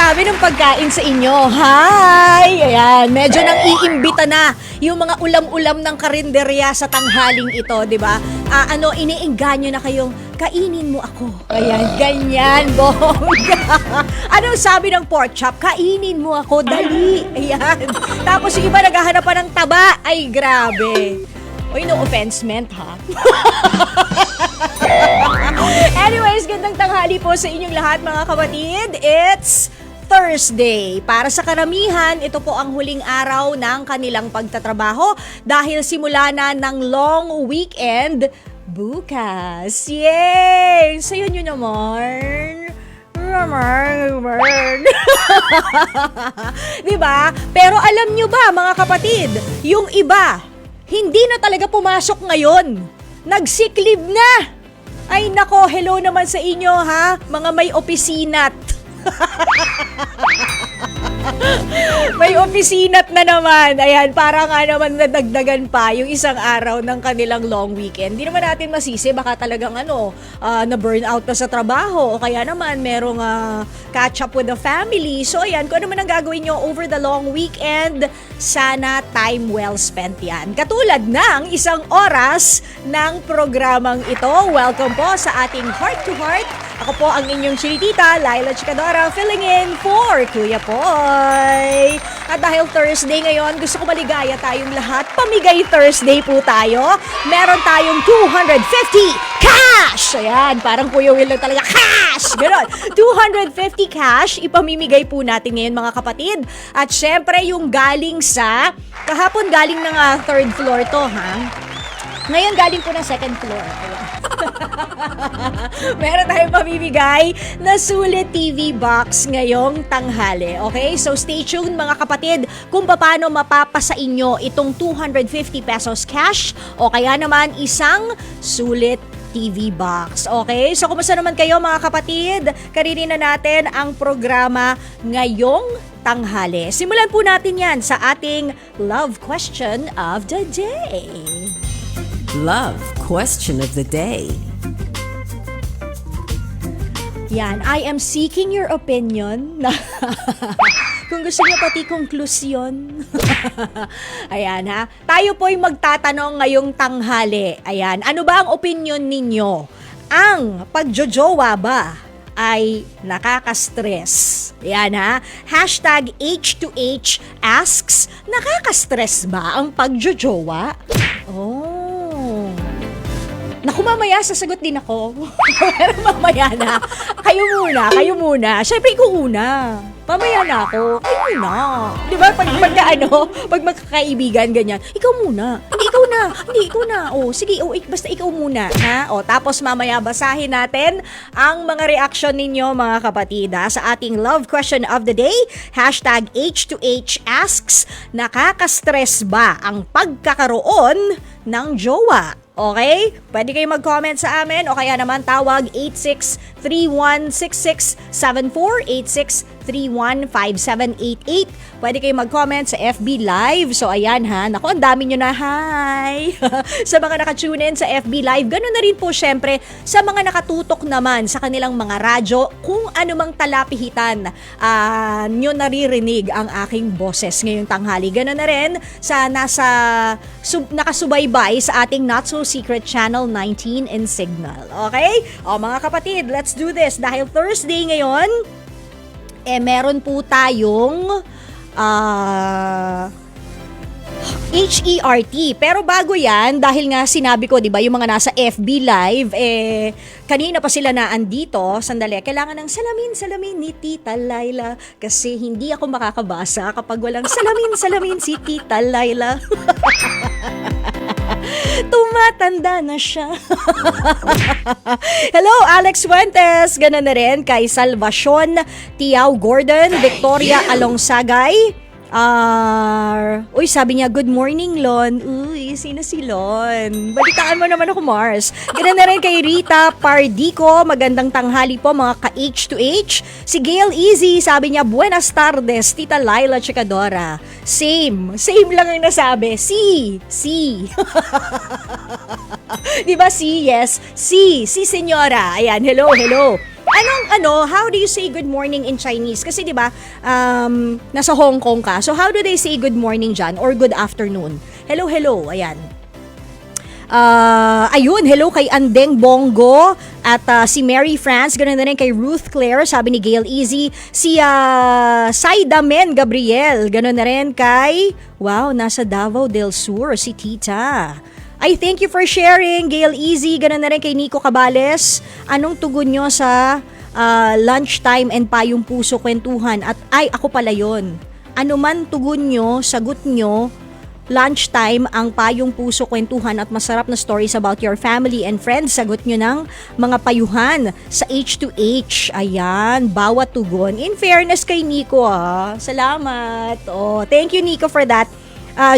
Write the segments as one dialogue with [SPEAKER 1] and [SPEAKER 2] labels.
[SPEAKER 1] dami ng pagkain sa inyo. Hi! Ayan, medyo nang iimbita na yung mga ulam-ulam ng karinderya sa tanghaling ito, di ba? Iniengganyo na kayong kainin mo ako. Ayan, ganyan, bongga. Anong sabi ng pork chop? Kainin mo ako, dali. Ayan. Tapos yung iba naghahanap pa ng taba. Ay, grabe. Uy, no offense meant, ha? Anyways, gandang tanghali po sa inyong lahat, mga kapatid. It's Thursday. Para sa karamihan, ito po ang huling araw ng kanilang pagtatrabaho dahil simula na ng long weekend bukas. Yay! Sayo nyo naman. Diba? Pero alam nyo ba, mga kapatid, yung iba, hindi na talaga pumasok ngayon. Nag-sick leave na. Ay nako, hello naman sa inyo ha, mga may opisinat. May opisinat na naman. Ayan, para nga naman nadagdagan pa yung isang araw ng kanilang long weekend. Hindi naman natin masisi, baka talagang na-burn out na sa trabaho o kaya naman merong catch up with the family. So ayan, kung ano man ang gagawin nyo over the long weekend, sana time well spent yan. Katulad ng isang oras ng programang ito. Welcome po sa ating Heart to Heart. Ako po ang inyong chinitita, Laila Chikadora, filling in for Kuya Poy. At dahil Thursday ngayon, gusto ko maligaya tayong lahat. Pamigay Thursday po tayo. Meron tayong 250 cash! Ayan, parang Kuya Will lang talaga, cash! Ganon. 250 cash, ipamimigay po natin ngayon, mga kapatid. At syempre, yung galing sa, kahapon galing ng third floor to, ha? Ngayon galing po ng second floor. Ayan. Meron tayong pamimigay na Sulit TV box ngayong tanghali. Okay? So stay tuned, mga kapatid, kung paano mapapasa inyo itong 250 pesos cash o kaya naman isang Sulit TV box. Okay? So kumusta naman kayo, mga kapatid? Karinin na natin ang programa ngayong tanghali. Simulan po natin yan sa ating Love Question of the Day.
[SPEAKER 2] Love Question of the Day.
[SPEAKER 1] Yan, I am seeking your opinion. Kung gusto niyo pati konklusyon. Ayan ha. Tayo po'y magtatanong ngayong tanghali. Ayan, ano ba ang opinion ninyo? Ang pagjojowa ba ay nakaka-stress? Ayan ha. Hashtag H2H asks, nakaka-stress ba ang pagjojowa? Oh. Naku, mamaya sasagot din ako. Pero mamaya na. Kayo muna. Siyempre, ikaw una. Mamaya na ako. Kayo muna. Di ba? Pag magkakaibigan, ganyan. Ikaw muna. Hindi, ikaw na. O, sige, basta ikaw muna. Ha? O, tapos mamaya basahin natin ang mga reaksyon ninyo, mga kapatid, ha? Sa ating Love Question of the Day. Hashtag H2H asks, nakaka-stress ba ang pagkakaroon ng jowa? Okay? Pwede kayo mag-comment sa amin o kaya naman tawag 86316674, 86315788. Pwede kayo mag-comment sa FB Live. So ayan ha, naku, ang dami nyo na, hi! Sa mga nakatune in sa FB Live, ganun na rin po syempre sa mga nakatutok naman sa kanilang mga radyo, kung anumang talapihitan nyo naririnig ang aking boses ngayong tanghali. Ganun na rin sa nakasubaybay sa ating Not So Secret Channel 19 in Signal. Okay? O mga kapatid, let's do this. Dahil Thursday ngayon, meron po tayong HERT. Pero bago yan, dahil nga sinabi ko, di ba, yung mga nasa FB Live, kanina pa sila na andito, sandali, kailangan ng salamin ni Tita Laila kasi hindi ako makakabasa kapag walang salamin si Tita Laila. Tumatanda na siya. Hello, Alex Fuentes. Ganun na rin kay Salvacion Tiao Gordon, Victoria Alongsagay. Sabi niya, good morning, Lon. Uy, sino si Lon? Balitaan mo naman ako, Mars. Ganun na rin kay Rita Pardico. Magandang tanghali po, mga ka-H2H. Si Gail Easy, sabi niya, buenas tardes, Tita Laila Chikadora. Same lang ang nasabi. Si. Di ba si? Yes. Si senyora. Ayan, hello. how do you say good morning in Chinese? Kasi 'di ba, nasa Hong Kong ka. So how do they say good morning dyan or good afternoon? Hello, ayan. Ayun, hello kay Andeng Bongo at si Mary France, ganoon na rin kay Ruth Claire, sabi ni Gail Easy, si Saida Men Gabriel, ganoon na rin kay, wow, nasa Davao del Sur, si Tita. I thank you for sharing, Gail Easy, ganoon na rin kay Nico Cabales. Anong tugon nyo sa lunchtime and payong puso kwentuhan? At ay, ako pala yun. Ano man tugon nyo, sagot nyo, lunchtime, ang payong puso kwentuhan at masarap na stories about your family and friends. Sagot nyo ng mga payuhan sa H2H. Ayan, bawat tugon. In fairness kay Nico salamat. Thank you Nico for that.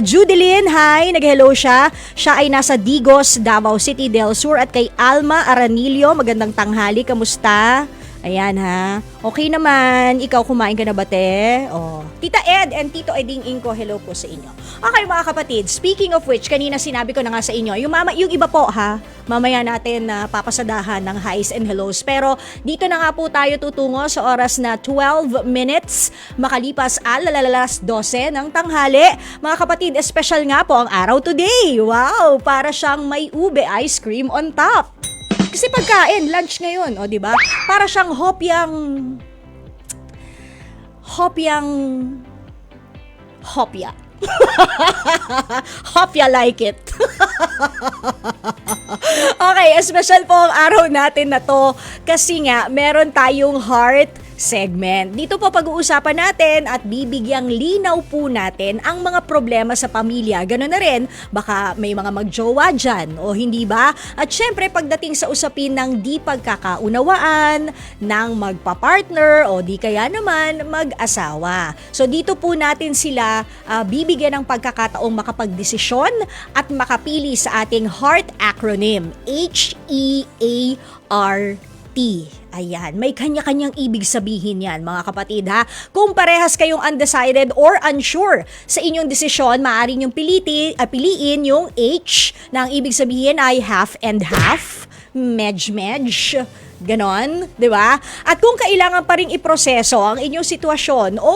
[SPEAKER 1] Judilyn, hi, nag-hello siya. Siya ay nasa Digos, Davao City del Sur. At kay Alma Aranilio, magandang tanghali, kamusta? Ayan ha. Okay naman. Ikaw, kumain ka na ba, te? Tita Ed and Tito Eding Inko, hello po sa inyo. Okay mga kapatid, speaking of which, kanina sinabi ko na nga sa inyo, yung iba po ha, mamaya natin papasadahan ng highs and hellos. Pero dito na nga po tayo tutungo sa oras na 12 minutes makalipas alas 12 ng tanghali. Mga kapatid, special nga po ang araw today. Wow, para siyang may ube ice cream on top. Kasi pagkain, lunch ngayon, di ba? Para siyang hopya. Hopya like it. Okay, special po ang araw natin na to kasi nga meron tayong heart segment. Dito po pag-uusapan natin at bibigyang linaw po natin ang mga problema sa pamilya. Ganoon na rin, baka may mga magjowa dyan o hindi ba? At syempre pagdating sa usapin ng di pagkakaunawaan, ng magpa-partner o di kaya naman mag-asawa. So dito po natin sila bibigyan ng pagkakataong makapagdesisyon at makapili sa ating heart acronym, HEART. Ayan, may kanya-kanyang ibig sabihin yan mga kapatid ha. Kung parehas kayong undecided or unsure sa inyong desisyon, maaari niyong piliin yung H na ang ibig sabihin ay half and half, medj, ganon, di ba? At kung kailangan pa rin iproseso ang inyong sitwasyon o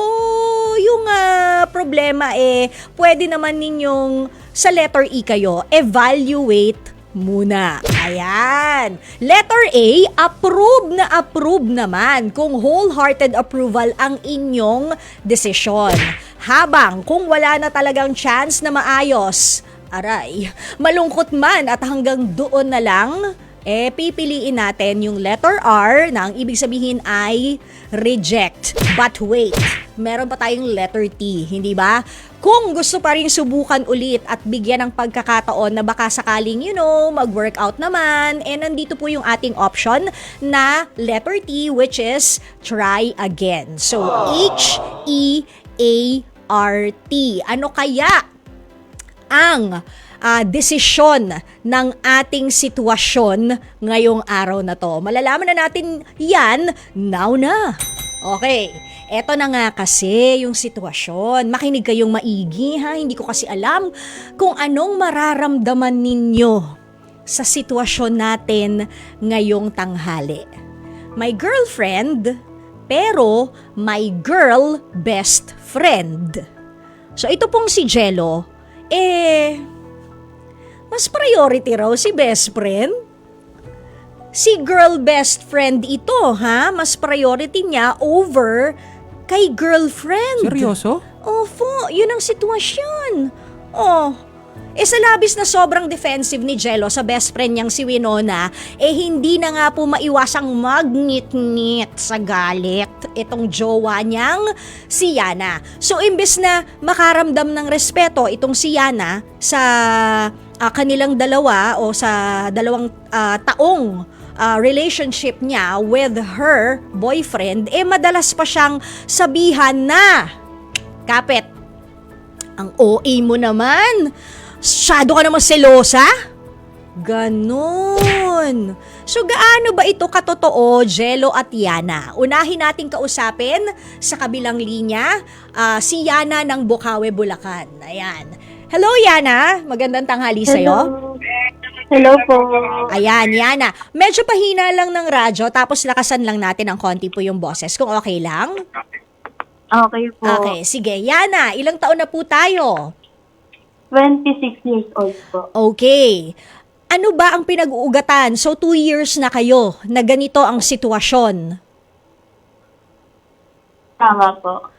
[SPEAKER 1] yung problema pwede naman ninyong sa letter E kayo, evaluate muna. Ayan. Letter A, approve naman kung wholehearted approval ang inyong desisyon. Habang kung wala na talagang chance na maayos, aray, malungkot man at hanggang doon na lang, pipiliin natin yung letter R na ang ibig sabihin ay reject. But wait, meron pa tayong letter T, hindi ba? Kung gusto pa rin subukan ulit at bigyan ng pagkakataon na baka sakaling, mag-workout naman, nandito po yung ating option na letter T, which is try again. So, HEART. Ano kaya ang desisyon ng ating sitwasyon ngayong araw na to? Malalaman na natin yan now na. Okay, eto na nga kasi yung sitwasyon. Makinig kayong maigi ha, hindi ko kasi alam kung anong mararamdaman ninyo sa sitwasyon natin ngayong tanghali. My girlfriend, pero my girl best friend. So ito pong si Jello, mas priority raw si best friend. Si girl best friend ito ha, mas priority niya over kay girlfriend.
[SPEAKER 3] Seryoso?
[SPEAKER 1] Opo, yun ang sitwasyon. Sa labis na sobrang defensive ni Jello sa best friend niyang si Winona, hindi na nga po maiwasang magnit-ngit sa galit itong jowa niyang si Yana. So imbes na makaramdam ng respeto itong si Yana sa kanilang dalawa o sa dalawang taong relationship niya with her boyfriend, madalas pa siyang sabihan na, kapit, ang OA mo naman, masyado ka naman selosa? Ganon. So gaano ba ito katotoo, Jello at Yana? Unahin nating kausapin sa kabilang linya, si Yana ng Bukawe, Bulacan. Ayan. Hello Yana, magandang tanghali sa'yo.
[SPEAKER 3] Hello po.
[SPEAKER 1] Ayan, Yana. Medyo pahina lang ng radyo, tapos lakasan lang natin ng konti po yung boses, kung okay lang.
[SPEAKER 3] Okay po.
[SPEAKER 1] Okay, sige. Yana, ilang taon na po tayo?
[SPEAKER 3] 26 years old po.
[SPEAKER 1] Okay. Ano ba ang pinag-uugatan? So, 2 years na kayo na ganito ang sitwasyon.
[SPEAKER 3] Tama po.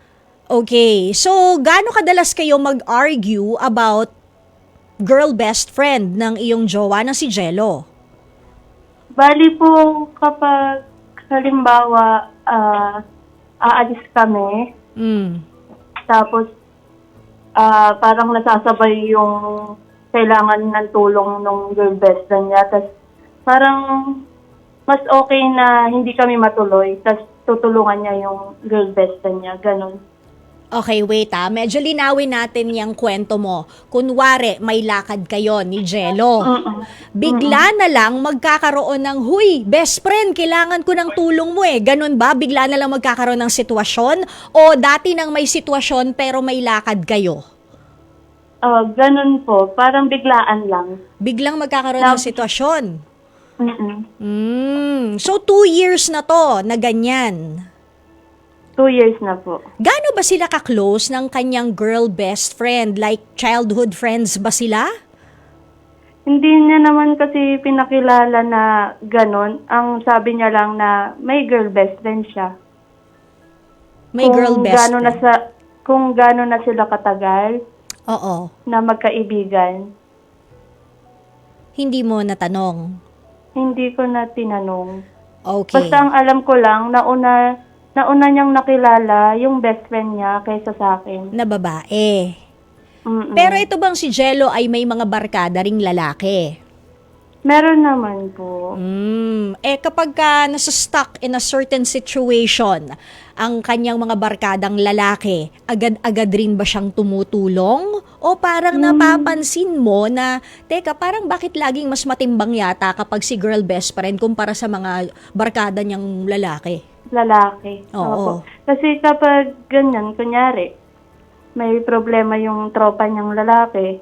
[SPEAKER 1] Okay. So, gaano kadalas kayo mag-argue about girl best friend ng iyong jowa na si Jello?
[SPEAKER 3] Bali po kapag halimbawa aalis kami, tapos parang nasasabay yung kailangan ng tulong ng girl best friend niya. Tapos parang mas okay na hindi kami matuloy. Tapos tutulungan niya yung girl best friend niya. Ganon.
[SPEAKER 1] Okay, wait medyo linawin natin yung kwento mo. Kunwari, may lakad kayo ni Jello. Bigla na lang magkakaroon ng, huy, best friend, kailangan ko ng tulong mo Ganun ba? Bigla na lang magkakaroon ng sitwasyon? O dati nang may sitwasyon pero may lakad kayo?
[SPEAKER 3] Ganon po. Parang biglaan lang.
[SPEAKER 1] Biglang magkakaroon ng sitwasyon?
[SPEAKER 3] Mm-mm.
[SPEAKER 1] So, 2 years na to na ganyan.
[SPEAKER 3] 2 years na po.
[SPEAKER 1] Gaano ba sila ka-close ng kanyang girl best friend? Like, childhood friends ba sila?
[SPEAKER 3] Hindi niya naman kasi pinakilala na ganon. Ang sabi niya lang na may girl best friend siya.
[SPEAKER 1] May girl best friend?
[SPEAKER 3] Kung gano'n na sila katagal
[SPEAKER 1] Oo.
[SPEAKER 3] na magkaibigan,
[SPEAKER 1] Hindi mo natanong.
[SPEAKER 3] hindi ko na tinanong.
[SPEAKER 1] Okay.
[SPEAKER 3] Basta ang alam ko lang, nauna niyang nakilala yung best friend niya kaysa sa akin.
[SPEAKER 1] Na babae.
[SPEAKER 3] Mm-mm.
[SPEAKER 1] Pero ito bang si Jello ay may mga barkada ring lalaki?
[SPEAKER 3] Meron naman po.
[SPEAKER 1] Kapag ka nasa-stuck in a certain situation, ang kanyang mga barkadang lalaki, agad-agad rin ba siyang tumutulong? O parang napapansin mo na, teka, parang bakit laging mas matimbang yata kapag si girl best friend kumpara sa mga barkada niyang lalaki?
[SPEAKER 3] Lalaki.
[SPEAKER 1] Oo.
[SPEAKER 3] Opo. Kasi kapag ganyan, kunyari, may problema yung tropa niyang lalaki,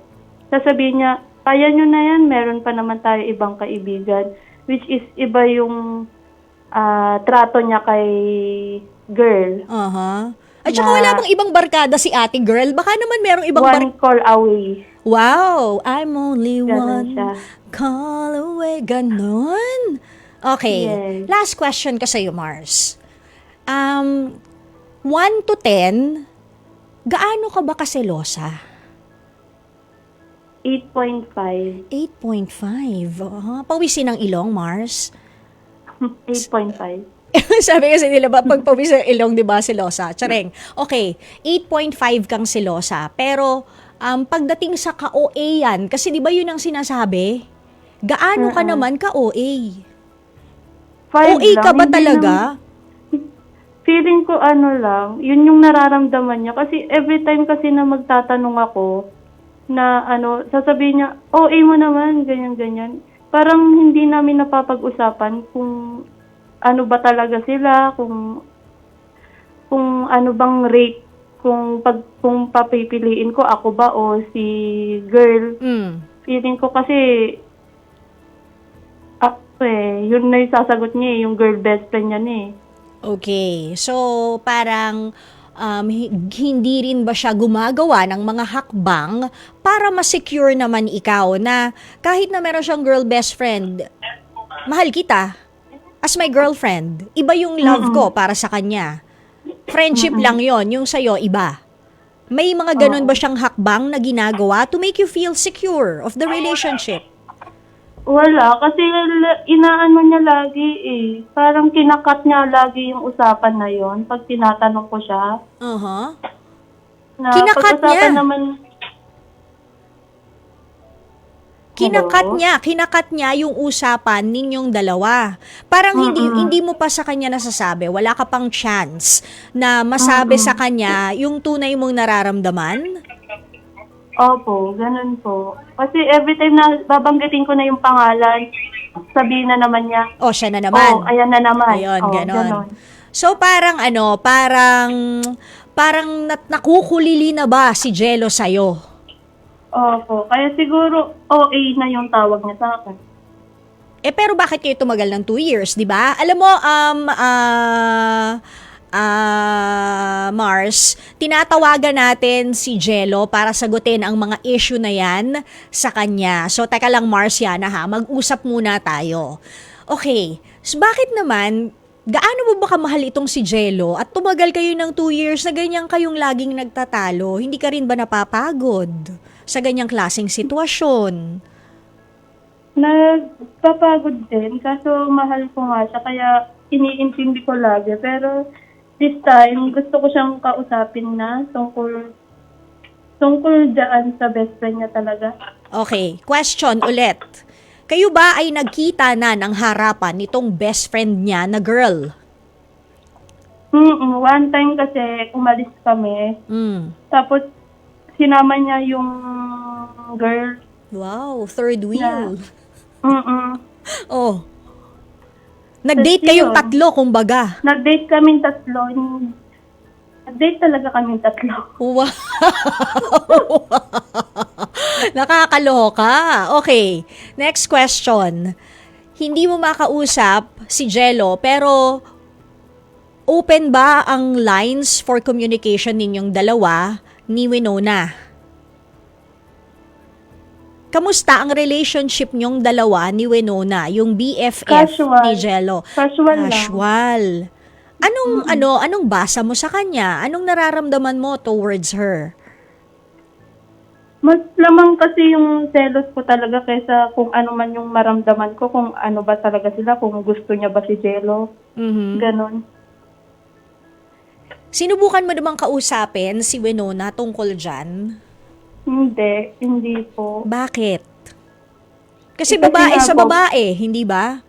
[SPEAKER 3] sasabihin niya, kaya nyo na yan, meron pa naman tayo ibang kaibigan. Which is, iba yung trato niya kay girl.
[SPEAKER 1] At saka wala bang ibang barkada si ate girl? Baka naman merong ibang
[SPEAKER 3] One call away.
[SPEAKER 1] Wow! I'm only
[SPEAKER 3] Ganon
[SPEAKER 1] one
[SPEAKER 3] siya.
[SPEAKER 1] call away. Ganon? Okay.
[SPEAKER 3] Yes.
[SPEAKER 1] Last question ko sa'yo, Mars. 1 to 10, gaano ka ba kaselosa?
[SPEAKER 3] 8.5.
[SPEAKER 1] 8.5. Pawisin ng ilong, Mars.
[SPEAKER 3] 8.5.
[SPEAKER 1] Sabi kasi nila ba, pag pawisin ng ilong, di ba, selosa? Tsareng. Okay, 8.5 kang selosa. Pero, pagdating sa ka-OA yan, kasi di ba yun ang sinasabi? Gaano ka naman ka-OA?
[SPEAKER 3] 5
[SPEAKER 1] OA ka
[SPEAKER 3] lang,
[SPEAKER 1] ba
[SPEAKER 3] hindi
[SPEAKER 1] talaga?
[SPEAKER 3] Feeling ko lang, yun yung nararamdaman niya. Kasi every time kasi na magtatanong ako, na sasabihin niya, OA mo naman, ganyan-ganyan. Parang hindi namin napapag-usapan kung ano ba talaga sila, kung ano bang rate, kung papipiliin ko ako ba o si girl. Feeling ko kasi, yun na yung sasagot niya yung girl best friend niya
[SPEAKER 1] Okay. So, parang hindi rin ba siya gumagawa ng mga hakbang para ma-secure naman ikaw na kahit na meron siyang girl best friend, mahal kita as my girlfriend. Iba yung love ko para sa kanya. Friendship lang yon, yung sa'yo, iba. May mga ganun ba siyang hakbang na ginagawa to make you feel secure of the relationship?
[SPEAKER 3] Wala, kasi inaano niya lagi Parang kinakat niya lagi yung usapan na yon pag tinatanong ko siya. Na
[SPEAKER 1] Kinakat
[SPEAKER 3] pag-usapan
[SPEAKER 1] niya?
[SPEAKER 3] naman,
[SPEAKER 1] Kinakat niya yung usapan ninyong dalawa. Parang hindi mo pa sa kanya nasasabi, wala ka pang chance na masabi sa kanya yung tunay mong nararamdaman?
[SPEAKER 3] opo, ganun po. Kasi every time na babanggitin ko na yung pangalan, sabihin na naman niya,
[SPEAKER 1] O, siya na naman.
[SPEAKER 3] ayan na naman.
[SPEAKER 1] Ayun, ganon.
[SPEAKER 3] Ganon.
[SPEAKER 1] So, parang parang nakukulili na ba si Jello sa'yo?
[SPEAKER 3] Opo. Kaya siguro OA na yung tawag niya sa akin.
[SPEAKER 1] Pero bakit kayo tumagal ng 2 years, di ba? Alam mo, Mars, tinatawagan natin si Jello para sagutin ang mga issue na yan sa kanya. So, teka lang Mars, Yana ha, mag-usap muna tayo. Okay, so bakit naman, gaano mo ba kamahal itong si Jello at tumagal kayo ng 2 years na ganyan kayong laging nagtatalo? Hindi ka rin ba napapagod sa ganyang klaseng sitwasyon?
[SPEAKER 3] Nagpapagod din, kaso mahal ko nga siya, kaya iniintindi ko lagi. Pero this time, gusto ko siyang kausapin na tungkol dyan sa best friend niya talaga.
[SPEAKER 1] Okay, question ulit. Kayo ba ay nagkita na ng harapan nitong best friend niya na girl?
[SPEAKER 3] One time kasi umalis kami, tapos sinama niya yung girl.
[SPEAKER 1] Wow, third wheel. Oh. Nag-date
[SPEAKER 3] Tapos
[SPEAKER 1] kayong
[SPEAKER 3] yun.
[SPEAKER 1] tatlo, kumbaga.
[SPEAKER 3] Nag-date kaming tatlo. Nag-date talaga kaming tatlo.
[SPEAKER 1] Wow. Nakakaloka. Okay, next question. Hindi mo makausap si Jello, pero open ba ang lines for communication ninyong dalawa ni Winona? Kamusta ang relationship nyong dalawa ni Winona, yung BFF
[SPEAKER 3] Casual.
[SPEAKER 1] ni Jello?
[SPEAKER 3] Casual lang.
[SPEAKER 1] Casual. Anong basa mo sa kanya? Anong nararamdaman mo towards her?
[SPEAKER 3] Mas lamang kasi yung selos ko talaga kaysa kung ano man yung maramdaman ko, kung ano ba talaga sila, kung gusto niya ba si Jello. Ganon.
[SPEAKER 1] Sinubukan mo namang kausapin si Winona tungkol dyan?
[SPEAKER 3] Hindi po.
[SPEAKER 1] Bakit? Kasi
[SPEAKER 3] Kasi
[SPEAKER 1] babae
[SPEAKER 3] nga
[SPEAKER 1] sa
[SPEAKER 3] po.
[SPEAKER 1] babae, hindi ba?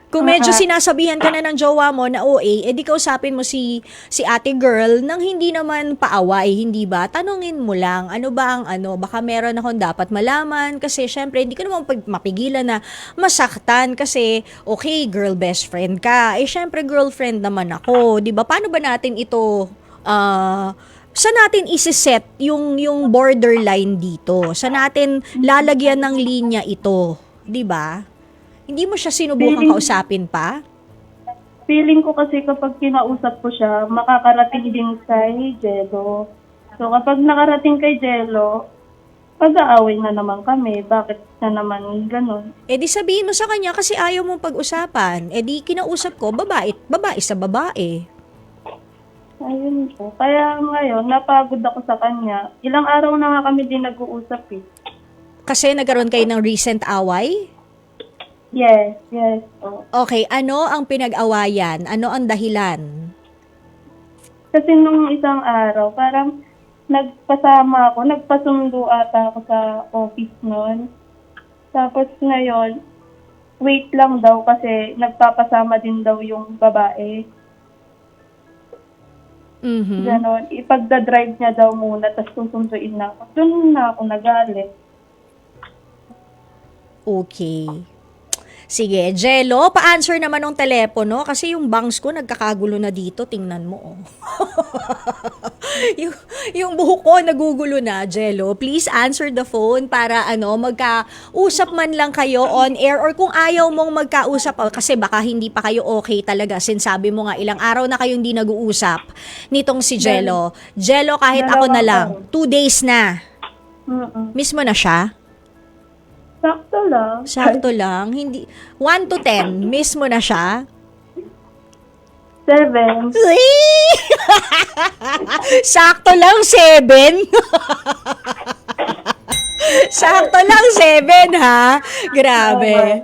[SPEAKER 1] Kung medyo sinasabihan ka na ng jowa mo na OA, edi kausapin mo si ate girl nang hindi naman paaway, hindi ba? Tanungin mo lang, ano ba ang baka meron akong dapat malaman kasi syempre hindi ko naman mapigilan na masaktan kasi okay, girl best friend ka. Syempre girlfriend naman ako, di ba? Paano ba natin ito saan natin isi-set yung borderline dito? Saan natin lalagyan ng linya ito? 'Di ba? Hindi mo siya sinubukang kausapin pa?
[SPEAKER 3] Feeling ko kasi kapag kinausap ko siya, makakarating din kay Jello. So kapag nakarating kay Jello, pag-aaway na naman kami. Bakit na naman ganun?
[SPEAKER 1] Di sabihin mo sa kanya kasi ayaw mong pag-usapan. Di kinausap ko, babae sa babae.
[SPEAKER 3] Ayun po. Kaya ngayon, napagod ako sa kanya. Ilang araw na nga kami din nag-uusap eh.
[SPEAKER 1] Kasi nagkaroon kayo ng recent away?
[SPEAKER 3] Yes. Oh.
[SPEAKER 1] Okay, ano ang pinag-awayan? Ano ang dahilan?
[SPEAKER 3] Kasi nung isang araw, parang nagpasundo ata ako sa office noon. Tapos ngayon, wait lang daw kasi nagpapasama din daw yung babae. Ganon. Ipagdadrive niya daw muna, tapos susunduin na ako. Doon na ako nagalit.
[SPEAKER 1] Okay. Sige, Jello, pa-answer naman ng telepono kasi yung bangs ko nagkakagulo na dito. Tingnan mo, oh. yung buhok ko nagugulo na, Jello. Please answer the phone para magkausap man lang kayo on air or kung ayaw mong magkausap kasi baka hindi pa kayo okay talaga since sabi mo nga ilang araw na kayong hindi nag-uusap nitong si Jello. Jello, kahit ako na lang, 2 days na. Miss mo na siya?
[SPEAKER 3] Sakto lang.
[SPEAKER 1] Sakto lang. Hindi, 1 to 10, miss mo na siya?
[SPEAKER 3] 7.
[SPEAKER 1] Sakto lang 7. Sakto lang 7 ha. Grabe.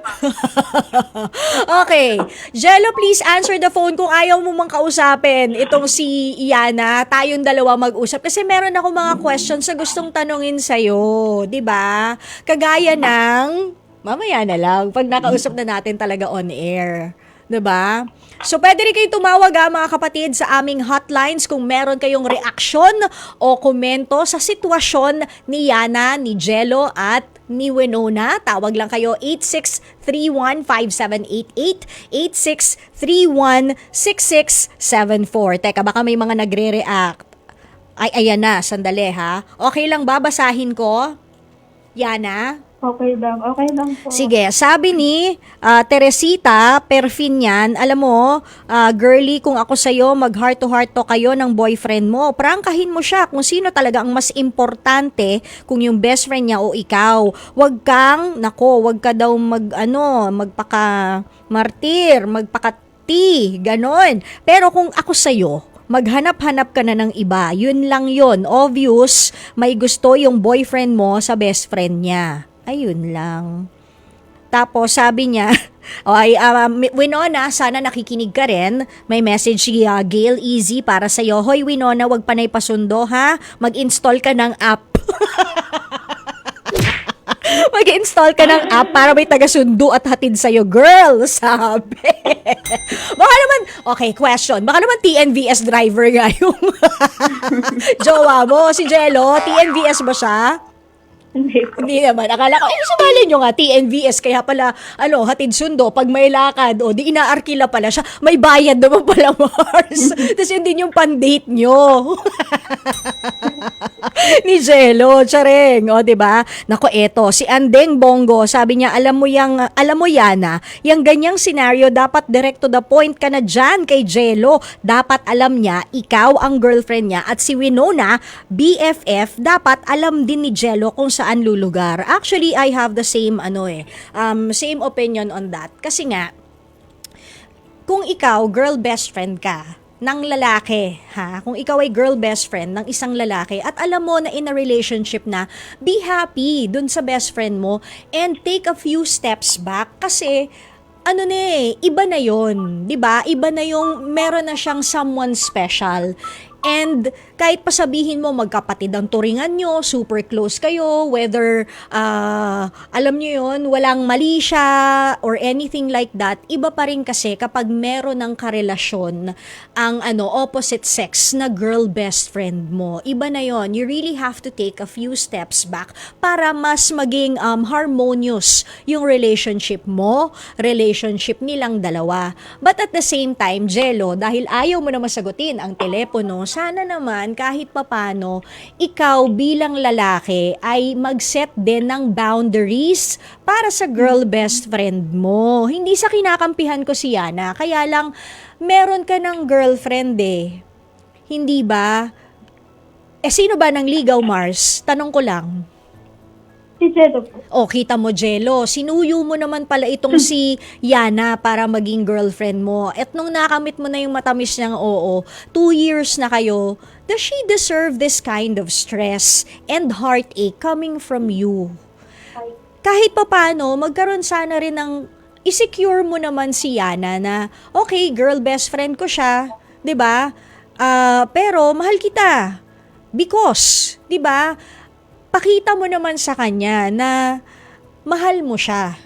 [SPEAKER 1] Okay. Jello, please answer the phone kung ayaw mo mang kausapin itong si Yana. Tayong dalawa mag-usap. Kasi meron ako mga questions na gustong tanungin sa'yo. 'Di ba? Kagaya ng, mamaya na lang, pag nakausap na natin talaga on air. 'Di ba? So, pwede rin kayo tumawag mga kapatid sa aming hotlines kung meron kayong reaksyon o komento sa sitwasyon ni Yana, ni Jello at ni Winona. Tawag lang kayo 8631-5788, 8631-6674. Teka, baka may mga nagre-react. Ay, ayan na, sandali ha. Okay lang ba? Basahin ko? Yana?
[SPEAKER 3] Okay lang po.
[SPEAKER 1] Sige, sabi ni Teresita Perfinian, alam mo, girly, kung ako sa'yo, mag-heart to heart to kayo ng boyfriend mo. Prangkahin mo siya kung sino talaga ang mas importante, kung yung best friend niya o ikaw. Wag ka daw magpaka-martir, magpaka-T, ganon. Pero kung ako sa'yo, maghanap-hanap ka na ng iba. Yun lang yun. Obvious, may gusto yung boyfriend mo sa best friend niya. Ayun lang. Tapos sabi niya, Winona, sana nakikinig ka rin. May message si Gail Easy para sa'yo. Hoy Winona, wag panay pasundo ha. Mag-install ka ng app. Mag-install ka ng app para may taga-sundo at hatid sa'yo, girl, sabi. Baka naman, okay, question. Baka naman TNVS driver nga yung jowa mo, si Jello. TNVS ba siya?
[SPEAKER 3] Hindi po.
[SPEAKER 1] Hindi naman. Akala ko, sumali nyo nga, TNVS, kaya pala, hatid sundo, pag may lakad, di inaarkila pala siya, may bayad naman pala, Mars. Tapos yun din yung pan-date nyo. Ni Jello, tsareng, diba? Nako, eto, si Andeng Bongo, sabi niya, alam mo Yana, yung ganyang scenario, dapat direct to the point ka na dyan kay Jello. Dapat alam niya, ikaw ang girlfriend niya, at si Winona, BFF, dapat alam din ni Jello kung saan lulugar. Actually, I have the same same opinion on that. Kasi nga, kung ikaw girl best friend ka ng lalaki, kung ikaw ay girl best friend ng isang lalaki at alam mo na in a relationship na, be happy dun sa best friend mo and take a few steps back kasi iba na yon, 'di ba? Iba na yung meron na siyang someone special. And kahit pa sabihin mo magkapatid ang turingan nyo, super close kayo, whether alam nyo yun, walang mali siya or anything like that, iba pa rin kasi kapag meron ng karelasyon ang opposite sex na girl best friend mo. Iba na yon. You really have to take a few steps back para mas maging harmonious yung relationship mo, relationship nilang dalawa. But at the same time, Jello, dahil ayaw mo na masagutin ang telepono, sana naman kahit papano, ikaw bilang lalaki ay mag-set din ng boundaries para sa girl best friend mo. Hindi sa kinakampihan ko si Yana, kaya lang meron ka ng girlfriend Hindi ba? Sino ba nang ligaw, Mars? Tanong ko lang.
[SPEAKER 3] Si Jello po.
[SPEAKER 1] Kita mo, Jello, sinuyo mo naman pala itong si Yana para maging girlfriend mo. At nung nakamit mo na yung matamis niyang 2 years na kayo, does she deserve this kind of stress and heartache coming from you? Kahit papano, magkaroon sana rin ng i-secure mo naman si Yana na, okay, girl best friend ko siya, 'di ba? Pero mahal kita. Because, 'di ba? Pakita mo naman sa kanya na mahal mo siya.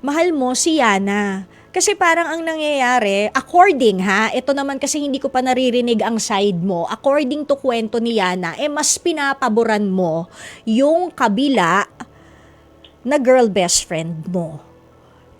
[SPEAKER 1] Mahal mo si Yana. Kasi parang ang nangyayari, according ito naman kasi hindi ko pa naririnig ang side mo, according to kwento ni Yana, mas pinapaboran mo yung kabila na girl best friend mo.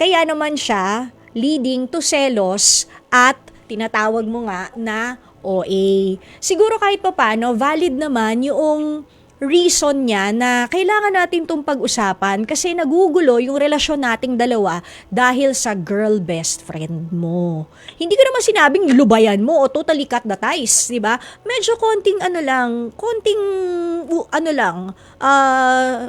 [SPEAKER 1] Kaya naman siya leading to selos at tinatawag mo nga na OA. Siguro kahit pa paano, valid naman yung reason niya na kailangan natin itong pag-usapan kasi nagugulo yung relasyon nating dalawa dahil sa girl best friend mo. Hindi ko naman sinabing lubayan mo o totally cut the ties, di ba? Medyo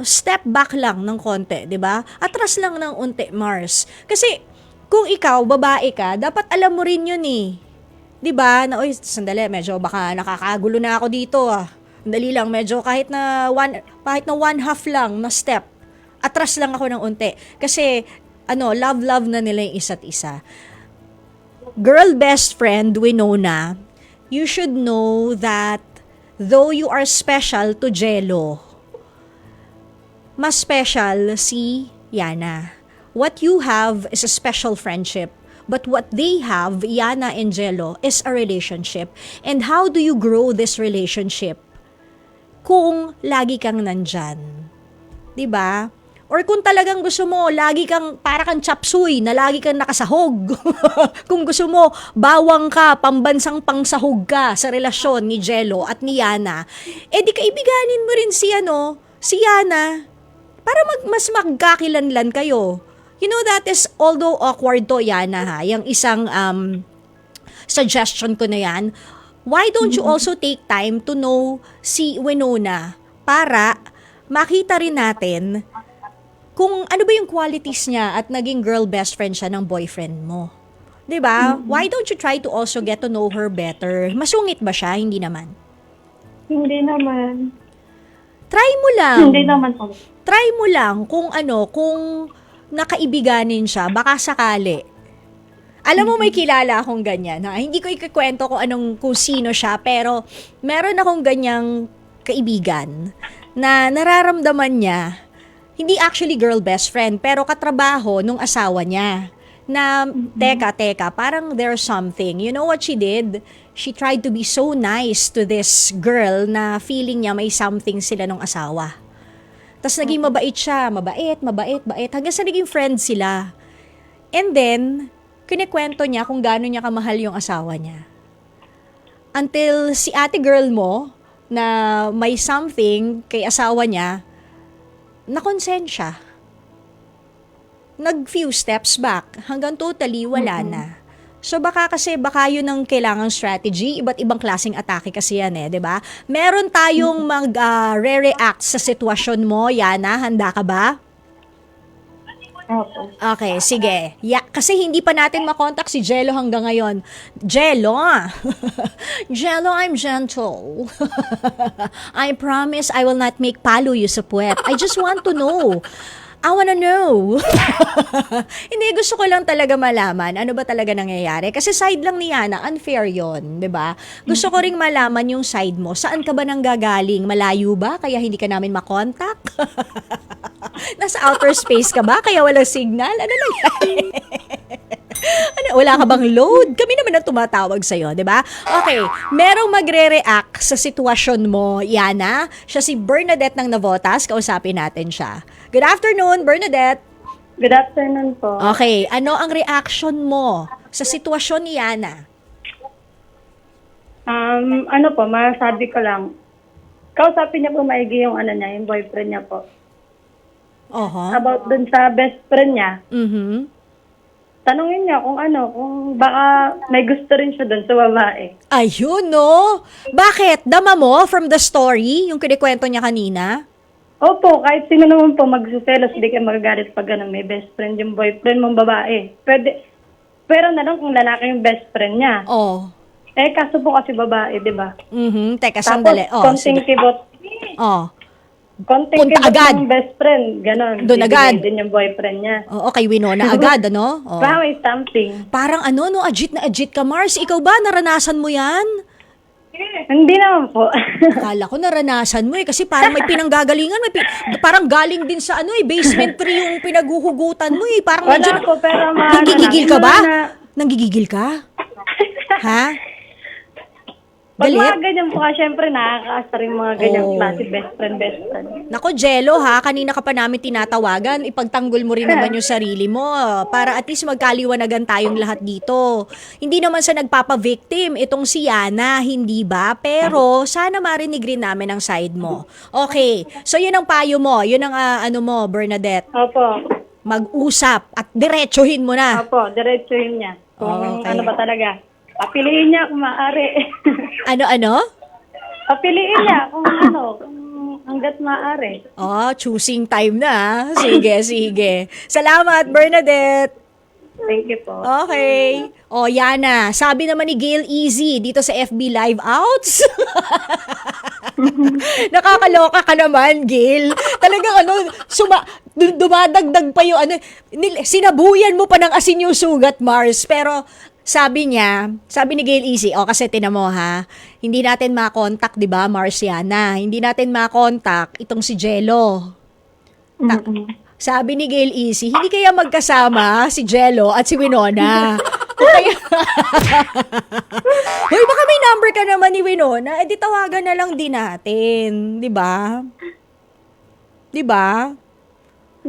[SPEAKER 1] step back lang ng konti, di ba? Atras lang ng unti, Mars. Kasi kung ikaw, babae ka, dapat alam mo rin yun Di ba? Na, sandali, medyo baka nakakagulo na ako dito Dali lang, medyo kahit na one half lang na step, atras lang ako ng unti. Kasi, love na nila yung isa't isa. Girl best friend, Winona, you should know that though you are special to Jello, mas special si Yana. What you have is a special friendship. But what they have, Yana and Jello, is a relationship. And how do you grow this relationship? Kung lagi kang nandyan. 'Di ba? Or kung talagang gusto mo, lagi kang para kang chapsuy na lagi kang nakasahog. Kung gusto mo, bawang ka, pambansang pangsahog ka sa relasyon ni Jello at ni Yana, di kaibiganin mo rin si Yana. para mas magkakilanlan kayo. You know, that is, although awkward to, Yana, ha, yung isang suggestion ko na yan, why don't you also take time to know si Winona para makita rin natin kung ano ba yung qualities niya at naging girl best friend siya ng boyfriend mo. 'Di ba? Why don't you try to also get to know her better? Masungit ba siya? Hindi naman.
[SPEAKER 3] Hindi naman.
[SPEAKER 1] Try mo lang.
[SPEAKER 3] Hindi naman po.
[SPEAKER 1] Try mo lang kung kung nakaibiganin siya, baka sakali. Alam mo, may kilala akong ganyan, ha? Hindi ko ikikwento kung sino siya, pero meron akong ganyang kaibigan na nararamdaman niya, hindi actually girl best friend, pero katrabaho nung asawa niya. Na, teka, parang there's something. You know what she did? She tried to be so nice to this girl na feeling niya may something sila nung asawa. Tapos naging mabait siya, mabait, hanggang sa naging friends sila. And then, kinikwento niya kung gaano niya kamahal yung asawa niya. Until si ate girl mo, na may something kay asawa niya, na-consent siya. Nag-few steps back, hanggang totally wala na. So baka yun ang kailangang strategy, iba't ibang klaseng atake kasi yan 'di ba? Meron tayong re-react sa sitwasyon mo, Yana, handa ka ba?
[SPEAKER 3] Opo.
[SPEAKER 1] Okay, sige. Kasi hindi pa natin makontak si Jello hanggang ngayon. Jello, Jello, I'm gentle. I promise I will not make palo you sa puwet. I just want to know. I wanna know. Hindi, gusto ko lang talaga malaman ano ba talaga nangyayari. Kasi side lang ni Yana, unfair yon, 'di ba? Gusto ko ring malaman yung side mo. Saan ka ba nanggagaling? Malayo ba? Kaya hindi ka namin makontak? Nasa outer space ka ba? Kaya walang signal? Ano nangyayari? Wala ka bang load? Kami naman ang tumatawag sa'yo, di ba? Okay, merong magre-react sa sitwasyon mo, Yana. Siya si Bernadette ng Navotas. Kausapin natin siya. Good afternoon, Bernadette.
[SPEAKER 3] Good afternoon po.
[SPEAKER 1] Okay, ano ang reaction mo sa sitwasyon ni Yana?
[SPEAKER 3] Ano po, masabi ko lang. Kausapin niya po maigi yung yung boyfriend niya po.
[SPEAKER 1] Oho.
[SPEAKER 3] About dun sa best friend niya.
[SPEAKER 1] Mhm.
[SPEAKER 3] Tanungin niya kung baka may gusto rin siya dun sa babae.
[SPEAKER 1] Ayun, no? Bakit? Dama mo from the story, yung kinikwento niya kanina?
[SPEAKER 3] Opo, kahit sino naman po magsiselos, hindi kayo magagalit pag may best friend yung boyfriend mong babae. Pero na lang kung lalaki yung best friend niya.
[SPEAKER 1] Oh.
[SPEAKER 3] Kaso po kasi babae, di ba?
[SPEAKER 1] Mhm. Teka,
[SPEAKER 3] Tapos,
[SPEAKER 1] sandali. Oh,
[SPEAKER 3] konting
[SPEAKER 1] sige.
[SPEAKER 3] kibot.
[SPEAKER 1] Oh.
[SPEAKER 3] Konting
[SPEAKER 1] Punta
[SPEAKER 3] kibot
[SPEAKER 1] agad.
[SPEAKER 3] ng best friend, ganon.
[SPEAKER 1] Doon agad.
[SPEAKER 3] Bibigay din yung boyfriend niya.
[SPEAKER 1] Oo, kay Winona agad, ano? Oh.
[SPEAKER 3] Baka may something.
[SPEAKER 1] Parang no, ajit na ajit ka, Mars. Ikaw ba, naranasan mo yan?
[SPEAKER 3] Hindi naman po.
[SPEAKER 1] Akala ko naranasan mo kasi parang may pinanggagalingan. Parang galing din sa basement 3 yung pinaghuhugutan mo Parang medyo,
[SPEAKER 3] Wala po, pero
[SPEAKER 1] nanggigigil ka ba? Nanggigigil ka? Ha?
[SPEAKER 3] Pag
[SPEAKER 1] Galit?
[SPEAKER 3] mga ganyan po, syempre nakakaasta rin mga ganyang
[SPEAKER 1] Oh.
[SPEAKER 3] klase best friend.
[SPEAKER 1] Nako, Jello ha, kanina ka pa namin tinatawagan, ipagtanggol mo rin naman yung sarili mo para at least magkaliwanagan tayong lahat dito. Hindi naman sa nagpapa-victim itong si Yana, hindi ba? Pero sana marinig rin namin ang side mo. Okay, so yun ang payo mo, yun ang Bernadette.
[SPEAKER 3] Opo.
[SPEAKER 1] Mag-usap at diretsuhin mo na.
[SPEAKER 3] Opo, diretsuhin niya. Kung
[SPEAKER 1] Okay.
[SPEAKER 3] ano ba talaga. Papiliin niya kung maaari.
[SPEAKER 1] Ano?
[SPEAKER 3] Papiliin niya kung hanggat maaari.
[SPEAKER 1] Oh, choosing time na. Sige, sige. Salamat, Bernadette.
[SPEAKER 3] Thank you po.
[SPEAKER 1] Okay. O, Yana, sabi naman ni Gail Easy dito sa FB Live Outs. Nakakaloka ka naman, Gail. Talagang dumadagdag pa yung sinabuyan mo pa ng asin yung sugat, Mars. Pero sabi ni Gail Easy, kasi tinan mo ha, hindi natin makontak, di ba, Mars, Yana? Hindi natin makontak itong si Jello. Sabi ni Gail Easy, hindi kaya magkasama si Jello at si Winona. Kaya, hoy, baka may number ka naman ni Winona, edi tawagan na lang din natin. Di ba? Di ba?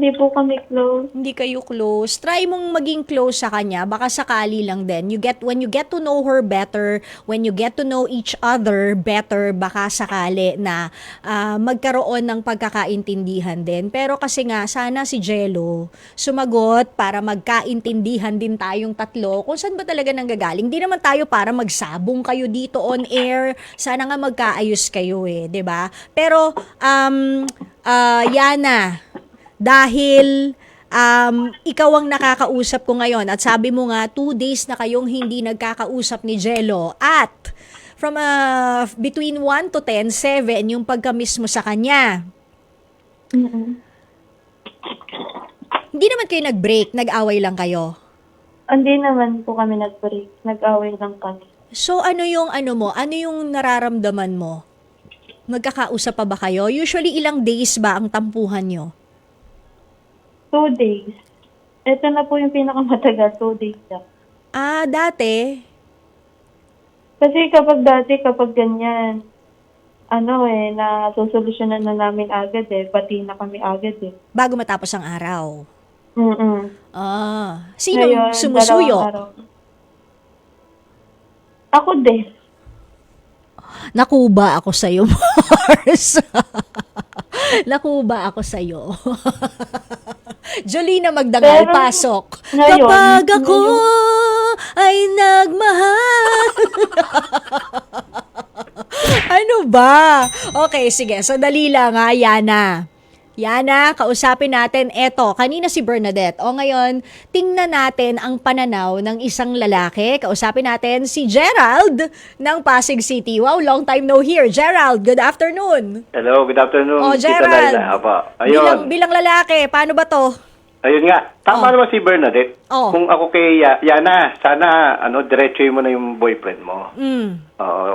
[SPEAKER 3] Hindi po kami close.
[SPEAKER 1] Hindi kayo close. Try mong maging close sa kanya. Baka sakali lang din. When you get to know her better, when you get to know each other better, baka sakali na magkaroon ng pagkakaintindihan din. Pero kasi nga, sana si Jello sumagot para magkaintindihan din tayong tatlo kung saan ba talaga nanggagaling. Di naman tayo para magsabong kayo dito on air. Sana nga magkaayos kayo eh, 'di ba? Pero Yana, dahil ikaw ang nakakausap ko ngayon at sabi mo nga 2 days na kayong hindi nagkakausap ni Jello at from between 1 to 10, 7 yung pagka-miss mo sa kanya. Hindi naman kayo nag-break, nag-away lang kayo.
[SPEAKER 3] Hindi naman po kami nag-break. Nag-away lang kami.
[SPEAKER 1] So ano yung nararamdaman mo? Magkakausap pa ba kayo? Usually ilang days ba ang tampuhan nyo?
[SPEAKER 3] 2 days. Ito na po yung pinakamatagal, 2 days na.
[SPEAKER 1] Dati?
[SPEAKER 3] Kasi kapag ganyan, nasusolusyonan na namin agad pati na kami agad
[SPEAKER 1] Bago matapos ang araw? Sino
[SPEAKER 3] Ngayon,
[SPEAKER 1] sumusuyo?
[SPEAKER 3] 2 araw. Ako din.
[SPEAKER 1] Nakuba ako sa'yo, Mars. Nakuba ako sa'yo. Jolina Magdangal,
[SPEAKER 3] Pero,
[SPEAKER 1] pasok.
[SPEAKER 3] ngayon,
[SPEAKER 1] Kapag ako ay nagmahal. Ano ba? Okay, sige. So, dali lang ha, Yana. Yana, kausapin natin. Eto, kanina si Bernadette. O ngayon, tingnan natin ang pananaw ng isang lalaki. Kausapin natin si Gerald ng Pasig City. Wow, long time no hear. Gerald, good afternoon.
[SPEAKER 4] Hello, good afternoon.
[SPEAKER 1] Oh,
[SPEAKER 4] Tita
[SPEAKER 1] Gerald.
[SPEAKER 4] Laila. Apa. Ayun.
[SPEAKER 1] Bilang lalaki, paano ba to?
[SPEAKER 4] Ayun nga. Tama naman si Bernadette.
[SPEAKER 1] Oh.
[SPEAKER 4] Kung ako kay Yana, sana diretsoy mo na yung boyfriend mo.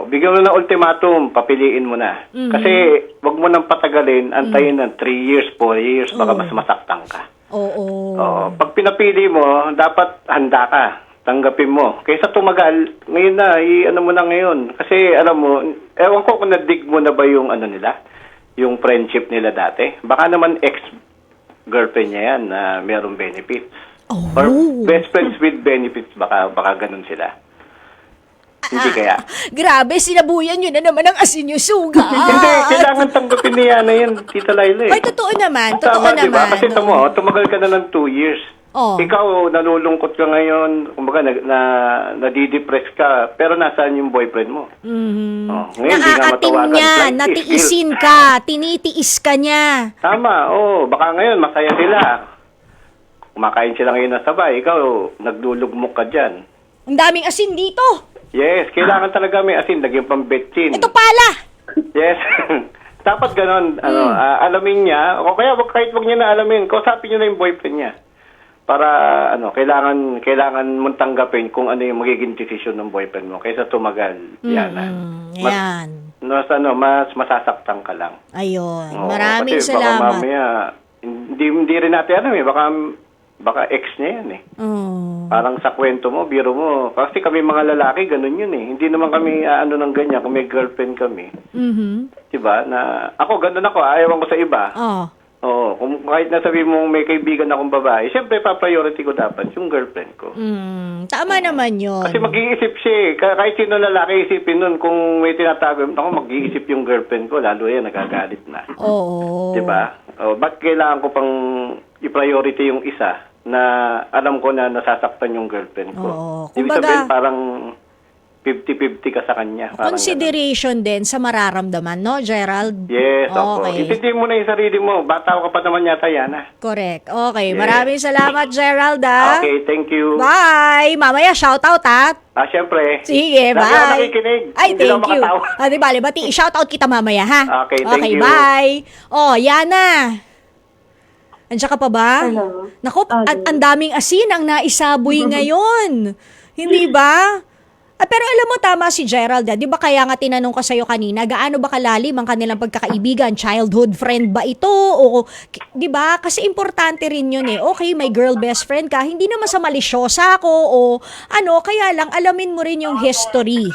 [SPEAKER 4] Bigyan mo na ng ultimatum, papiliin mo na. Kasi wag mo nang patagalin, antayin ng 3 years, 4 years, baka mas masaktan ka.
[SPEAKER 1] Oo.
[SPEAKER 4] Pag pinapili mo, dapat handa ka. Tanggapin mo. Kaysa tumagal, ngayon na, mo na ngayon. Kasi alam mo, ewan ko kung nadig mo na ba yung nila, yung friendship nila dati. Baka naman ex-girlfriend niya yan na merong benefits. Or best friends with benefits, baka ganun sila. Hindi kaya.
[SPEAKER 1] Grabe, sinabuyan yun na naman ang asin yung suga.
[SPEAKER 4] Hindi, kailangan tanggapin niya na yun, Tita Laila.
[SPEAKER 1] Ay, totoo naman.
[SPEAKER 4] Tama,
[SPEAKER 1] Totoo
[SPEAKER 4] diba?
[SPEAKER 1] naman.
[SPEAKER 4] Kasi tumagal ka na ng 2 years.
[SPEAKER 1] Oh.
[SPEAKER 4] Ikaw, nalulungkot ka ngayon, kumbaga, nadidepress ka, pero nasaan yung boyfriend mo? Ngayon, di nga
[SPEAKER 1] Nakakatim
[SPEAKER 4] matawagan.
[SPEAKER 1] niya,
[SPEAKER 4] Like,
[SPEAKER 1] natiisin ka, tinitiis ka niya.
[SPEAKER 4] Tama, baka ngayon, masaya sila. Kumakain sila ngayon na sabay, ikaw, naglulugmok ka dyan.
[SPEAKER 1] Ang daming asin dito.
[SPEAKER 4] Yes, kailangan talaga may asin, lagyan pang betchin.
[SPEAKER 1] Ito pala.
[SPEAKER 4] Yes. Dapat ganon, alamin niya, o kaya kahit wag niya na alamin, kausapin niyo na yung boyfriend niya. Para kailangan mong tanggapin kung ano yung magiging desisyon ng boyfriend mo kaysa tumagal. Yan.
[SPEAKER 1] Yan.
[SPEAKER 4] Mas masasaktan ka lang.
[SPEAKER 1] Ayun.
[SPEAKER 4] Oo,
[SPEAKER 1] Maraming
[SPEAKER 4] kasi
[SPEAKER 1] salamat.
[SPEAKER 4] Baka mamaya, hindi rin natin alam baka ex niya yan Parang sa kwento mo, biro mo. Kasi kami mga lalaki, ganun yun Hindi naman kami ng ganyan kung may girlfriend kami. Diba? Na, ako, ganun ako. Ayaw ko sa iba. Oo, kung kahit nasabi mo may kaibigan akong babae, siyempre pa-priority ko dapat yung girlfriend ko.
[SPEAKER 1] Tama naman yun.
[SPEAKER 4] Kasi mag-iisip siya Kahit sino lalaki isipin nun, kung may tinatago, ako mag-iisip yung girlfriend ko, lalo yan, nagagalit na.
[SPEAKER 1] Oo.
[SPEAKER 4] Diba? Ba't kailangan ko pang i-priority yung isa na alam ko na nasasaktan yung girlfriend ko?
[SPEAKER 1] Oo.
[SPEAKER 4] Ibig
[SPEAKER 1] Kumbaga,
[SPEAKER 4] sabihin, parang 50-50 ka sa kanya. Parang
[SPEAKER 1] consideration din sa mararamdaman, no, Gerald?
[SPEAKER 4] Yes, opo.
[SPEAKER 1] Okay.
[SPEAKER 4] Intindi mo na yung sarili mo. Bata ka pa naman yata, Yana.
[SPEAKER 1] Correct. Okay.
[SPEAKER 4] Yes.
[SPEAKER 1] Maraming salamat, Gerald,
[SPEAKER 4] Okay, thank you.
[SPEAKER 1] Bye! Mamaya, shoutout, ha?
[SPEAKER 4] Syempre.
[SPEAKER 1] Sige,
[SPEAKER 4] Lagi
[SPEAKER 1] bye.
[SPEAKER 4] ako nakikinig.
[SPEAKER 1] Ay,
[SPEAKER 4] Hindi lang
[SPEAKER 1] thank you.
[SPEAKER 4] makatawa.
[SPEAKER 1] Di bale, bati, shoutout kita mamaya, ha?
[SPEAKER 4] Okay, thank you.
[SPEAKER 1] Bye. Yana. Andiyan ka pa ba?
[SPEAKER 3] Hello.
[SPEAKER 1] Naku, ang daming asin ang naisaboy ngayon. Hindi ba? Pero alam mo, tama si Gerald. Di ba kaya nga tinanong ko sa'yo kanina, gaano ba kalalim ang kanilang pagkakaibigan? Childhood friend ba ito? O, di ba? Kasi importante rin yun Okay, may girl best friend ka. Hindi naman sa malisyosa ako o kaya lang alamin mo rin yung history.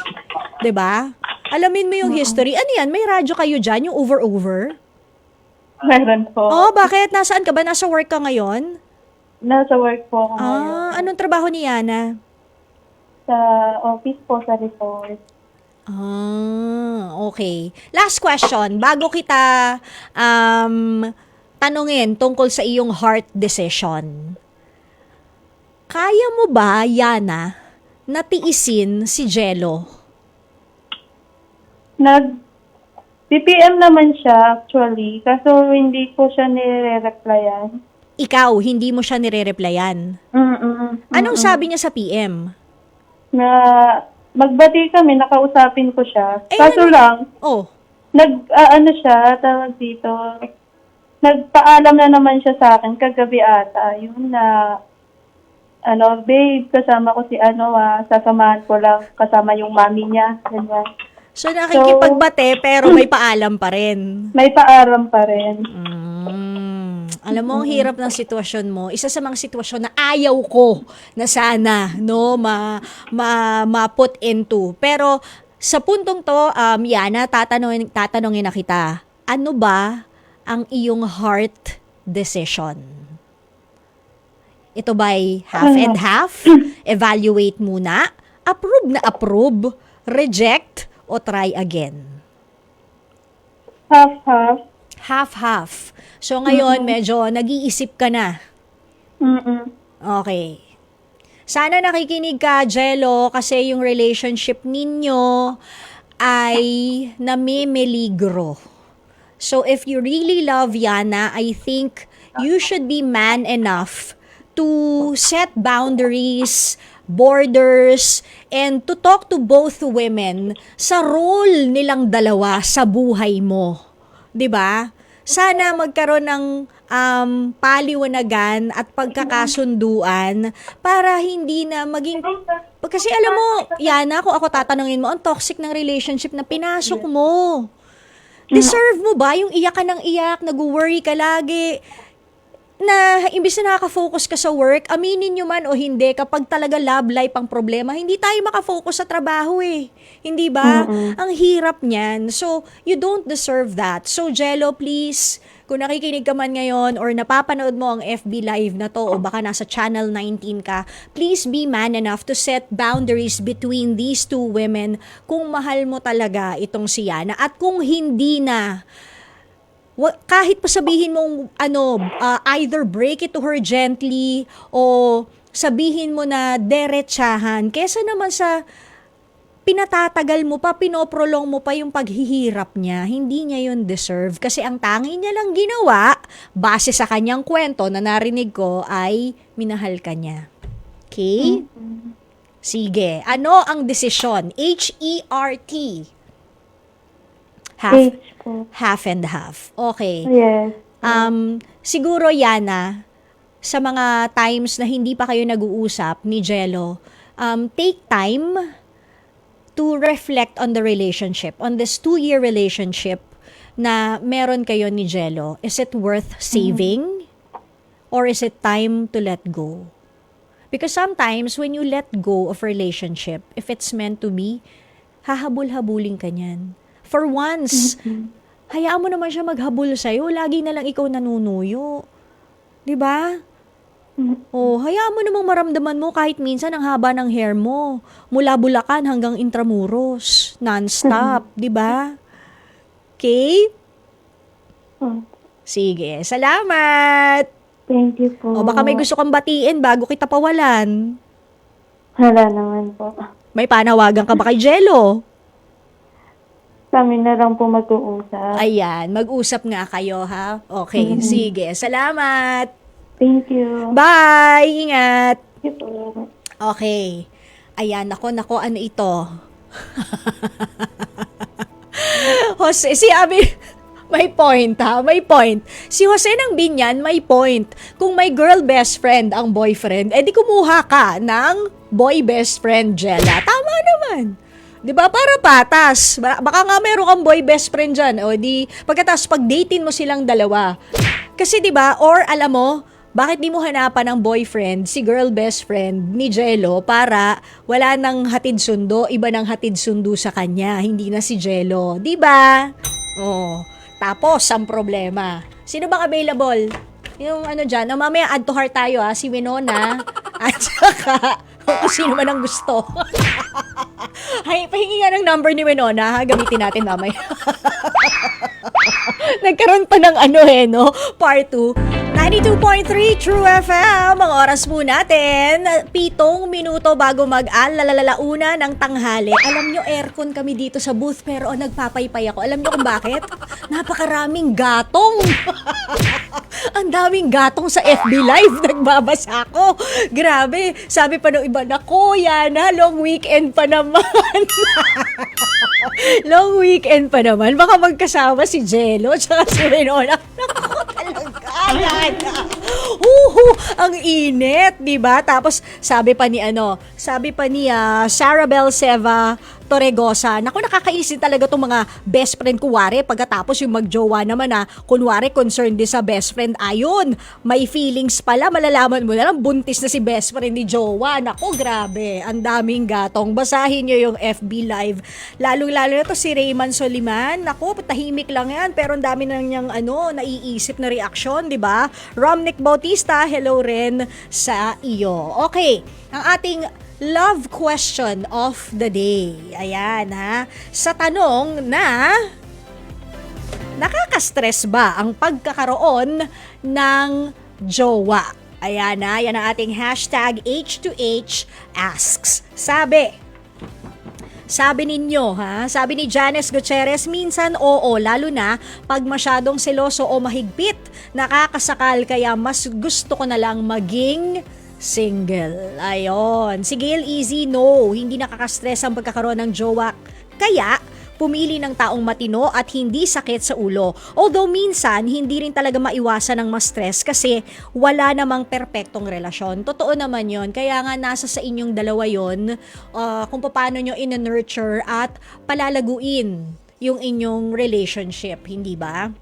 [SPEAKER 1] Di ba? Alamin mo yung history. Ano yan? May radyo kayo dyan? Yung over-over?
[SPEAKER 3] Meron po.
[SPEAKER 1] Oh, bakit? Nasaan ka ba? Nasa work ka ngayon?
[SPEAKER 3] Nasa work po ako ngayon.
[SPEAKER 1] Anong trabaho ni Yana?
[SPEAKER 3] Sa office po, sa resort.
[SPEAKER 1] Okay. Last question. Bago kita tanungin tungkol sa iyong heart decision. Kaya mo ba, Yana, natiisin si Jello?
[SPEAKER 3] BPM naman siya actually, kaso hindi ko siya nire-replyan.
[SPEAKER 1] Ikaw, hindi mo siya nire-replyan. Anong sabi niya sa PM?
[SPEAKER 3] Na magbati kami, nakausapin ko siya.
[SPEAKER 1] Eh,
[SPEAKER 3] Kaso lang,
[SPEAKER 1] Oh,
[SPEAKER 3] ano siya, tawag dito, nagpaalam na naman siya sa akin kagabi ata, yun na, babe, kasama ko si sasamahan ko lang, kasama yung mami niya, ganyan.
[SPEAKER 1] so nakikipagbate pero may paalam pa rin.
[SPEAKER 3] May paaram pa rin.
[SPEAKER 1] Alam mo, ang hirap ng sitwasyon mo. Isa sa mga sitwasyon na ayaw ko na sana, no, ma-put into. Pero sa puntong to, Yana, tatanungin na kita, ano ba ang iyong heart decision? Ito ba'y half and half? Evaluate muna. Approve na approve? Reject? O try again?
[SPEAKER 3] Half-half.
[SPEAKER 1] Half-half. So ngayon, medyo nag-iisip ka na. Okay. Sana nakikinig ka, Jello, kasi yung relationship ninyo ay namimeligro. So if you really love Yana, I think you should be man enough to set boundaries, borders, and to talk to both women sa role nilang dalawa sa buhay mo. 'Di ba? Sana magkaroon ng paliwanagan at pagkakasunduan para hindi na maging... Kasi alam mo, Yana, kung ako tatanungin mo, ang toxic ng relationship na pinasok mo. Deserve mo ba yung iyak ka ng iyak, nag-worry ka lagi, na imbis na nakaka-focus ka sa work, aminin nyo man o hindi, kapag talaga love life ang problema, hindi tayo makafocus sa trabaho eh. Hindi ba? Ang hirap niyan. So, you don't deserve that. So, Jello, please, kung nakikinig ka man ngayon or napapanood mo ang FB Live na to o baka nasa Channel 19 ka, please be man enough to set boundaries between these two women kung mahal mo talaga itong si Yana. At kung hindi na, kahit pa sabihin mong either break it to her gently o sabihin mo na derechahan, kesa naman sa pinatatagal mo pa, pinoprolong mo pa yung paghihirap niya, hindi niya yun deserve. Kasi ang tangi niya lang ginawa, base sa kanyang kwento na narinig ko, ay minahal ka niya. Okay? Sige. Ano ang desisyon? H-E-R-T.
[SPEAKER 3] H po.
[SPEAKER 1] Half and half. Okay.
[SPEAKER 3] Yes.
[SPEAKER 1] Siguro, Yana, sa mga times na hindi pa kayo nag-uusap ni Jello, take time to reflect on the relationship, on this 2-year relationship na meron kayo ni Jello. Is it worth saving? Or is it time to let go? Because sometimes, when you let go of relationship, if it's meant to be, hahabol-habulin ka niyan. For once, hayaan mo naman siya maghabol sa'yo. Lagi na lang ikaw nanunuyo. Diba? Oh, hayaan mo namang maramdaman mo kahit minsan ang haba ng hair mo. Mula Bulacan hanggang Intramuros. Non-stop. Diba? Okay? Sige. Salamat!
[SPEAKER 3] Thank you po.
[SPEAKER 1] O baka may gusto kang batiin bago kita pawalan.
[SPEAKER 3] Wala naman po.
[SPEAKER 1] May panawagan ka ba kay Jello?
[SPEAKER 3] Kami na lang po mag-uusap.
[SPEAKER 1] Ayan, mag-usap nga kayo ha. Okay, sige. Salamat.
[SPEAKER 3] Thank you.
[SPEAKER 1] Bye! Ingat!
[SPEAKER 3] Thank you po.
[SPEAKER 1] Okay. Ayan, nako, ano ito? Jose, si Abi, may point ha, may point. Si Jose ng Binyan, may point. Kung may girl best friend ang boyfriend, edi kumuha ka ng boy best friend, Jella. Tama naman. 'Di ba? Para patas. Baka nga meron kang boy best friend dyan. O di, pagkatapos pag-datein mo silang dalawa. Kasi 'di ba? Or alam mo, bakit di mo hanapan ng boyfriend, si girl best friend ni Jello para wala nang hatid sundo, iba nang hatid sundo sa kanya, hindi na si Jello. 'Di ba? Oh. Tapos, ang problema, Sino bang available? Yung ano dyan, mamaya add to heart tayo si Winona, at saka, kung sino man ang gusto. Hay, pahingi nga ng number ni Winona, gamitin natin mamaya. Nagkaroon pa ng part 2. 92.3 True FM, ang oras po natin, 7 minuto bago mag-alalauna ng tanghali. Alam nyo, aircon kami dito sa booth, pero nagpapaypay ako. Alam nyo kung bakit? Napakaraming gatong. Ang daming gatong sa FB Live, nagbabasa ko. Grabe, sabi pa ng iba, nako, Yana, long weekend pa naman. Long weekend pa naman. Baka magkasama si Jello at si Winona. Nako, talaga. Ang init, 'di ba? Tapos sabi pa ni Sarah Belseva Torregosa, naku, nakakainis din talaga itong mga best friend kuwari pagkatapos yung magjowa naman kunwari concerned din sa best friend. Ayun, may feelings pala, malalaman mo na lang buntis na si best friend ni jowa. Naku, grabe, ang daming gatong. Basahin nyo yung FB Live, lalo na to si Rayman Soliman. Naku, tahimik lang yan, pero ang dami nang niyang naiisip na reaksyon, di ba? Romnick Bautista, hello rin sa iyo. Okay, ang ating love question of the day. Ayan sa tanong na, nakaka-stress ba ang pagkakaroon ng jowa? Ayan yan ang ating hashtag H2H asks. Sabi ninyo, sabi ni Janice Gutierrez, minsan oo, lalo na pag masyadong seloso o mahigpit, nakakasakal, kaya mas gusto ko na lang maging single. Ayon. Si Gail Easy, no, hindi nakaka-stress ang pagkakaroon ng jowa. Kaya, pumili ng taong matino at hindi sakit sa ulo. Although minsan, hindi rin talaga maiwasan ng ma-stress kasi wala namang perpektong relasyon. Totoo naman yon. Kaya nga nasa sa inyong dalawa yon kung paano nyo in-nurture at palalaguin yung inyong relationship. Hindi ba?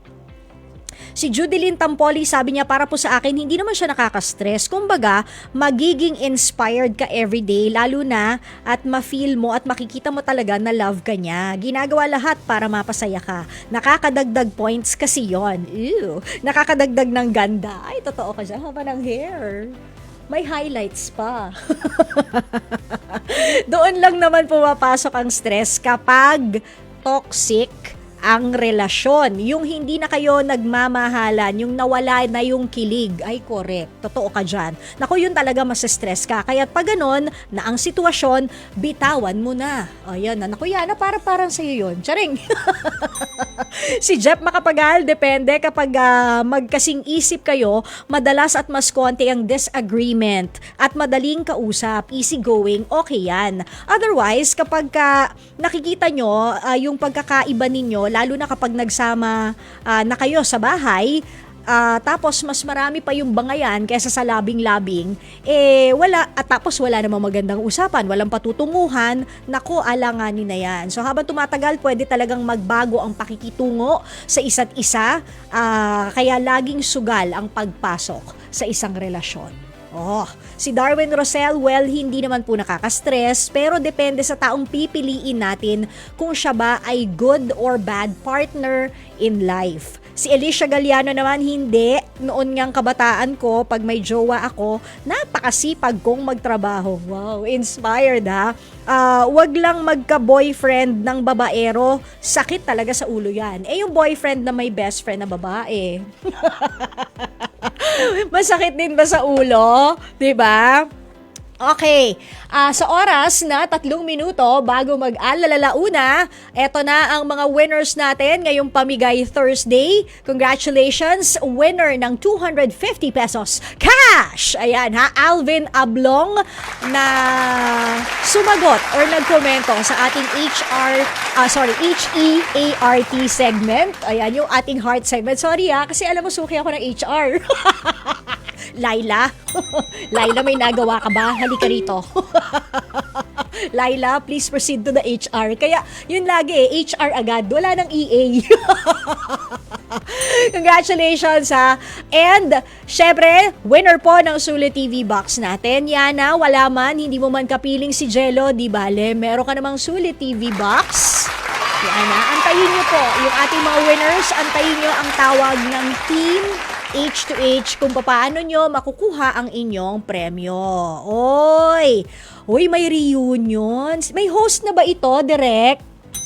[SPEAKER 1] Si Judeline Tampoli, sabi niya, para po sa akin, hindi naman siya nakaka-stress. Kumbaga, magiging inspired ka everyday, lalo na at ma-feel mo at makikita mo talaga na love ka niya. Ginagawa lahat para mapasaya ka. Nakakadagdag points kasi yon. Ew. Nakakadagdag ng ganda. Ay, totoo ka dyan. Haba ng hair. May highlights pa. Doon lang naman pumapasok ang stress kapag toxic ang relasyon. Yung hindi na kayo nagmamahalan, yung nawala na yung kilig. Ay, correct. Totoo ka dyan. Naku, yun talaga mas-stress ka. Kaya pag ganon na ang sitwasyon, bitawan mo na. Ayan na. Naku, Yana, parang sa'yo yun. Charing. Si Jeff Makapagal, depende kapag magkasing isip kayo, madalas at mas konti ang disagreement at madaling kausap, easygoing, okay yan. Otherwise, kapag nakikita nyo yung pagkakaiba ninyo, lalo na kapag nagsama na kayo sa bahay, tapos mas marami pa yung bangayan kaysa sa labing-labing, tapos wala namang magandang usapan, walang patutunguhan, naku, alanganin na yan. So habang tumatagal, pwede talagang magbago ang pakikitungo sa isa't isa, kaya laging sugal ang pagpasok sa isang relasyon. Si Darwin Rosel, well, hindi naman po nakaka-stress, pero depende sa taong pipiliin natin kung siya ba ay good or bad partner in life. Si Alicia Galliano naman, hindi. Noon ngang kabataan ko, pag may jowa ako, napakasipag kong magtrabaho. Wow, inspired wag lang magka-boyfriend ng babaero, sakit talaga sa ulo yan. Yung boyfriend na may best friend na babae. Masakit din ba sa ulo? 'Di ba? Okay, sa oras na 3 minuto bago mag-alalauna, eto na ang mga winners natin ngayong Pamigay Thursday. Congratulations, winner ng 250 pesos cash! Ayan Alvin Ablong na sumagot or nagkomento sa ating HEART segment. Ayan yung ating heart segment. Sorry kasi alam mo suki ako ng HR. Laila, may nagawa ka ba? Halika rito. Laila, please proceed to the HR. Kaya, yun lagi HR agad. Wala nang EA. Congratulations And, syempre, winner po ng Sulit TV box natin. Yana, wala man, hindi mo man kapiling si Jello, di bale, meron ka namang Sulit TV box. Yan na, antayin nyo po yung ating mga winners, antayin nyo ang tawag ng Team H2H kung paano nyo makukuha ang inyong premyo. Oy, may reunion. May host na ba ito, Direk?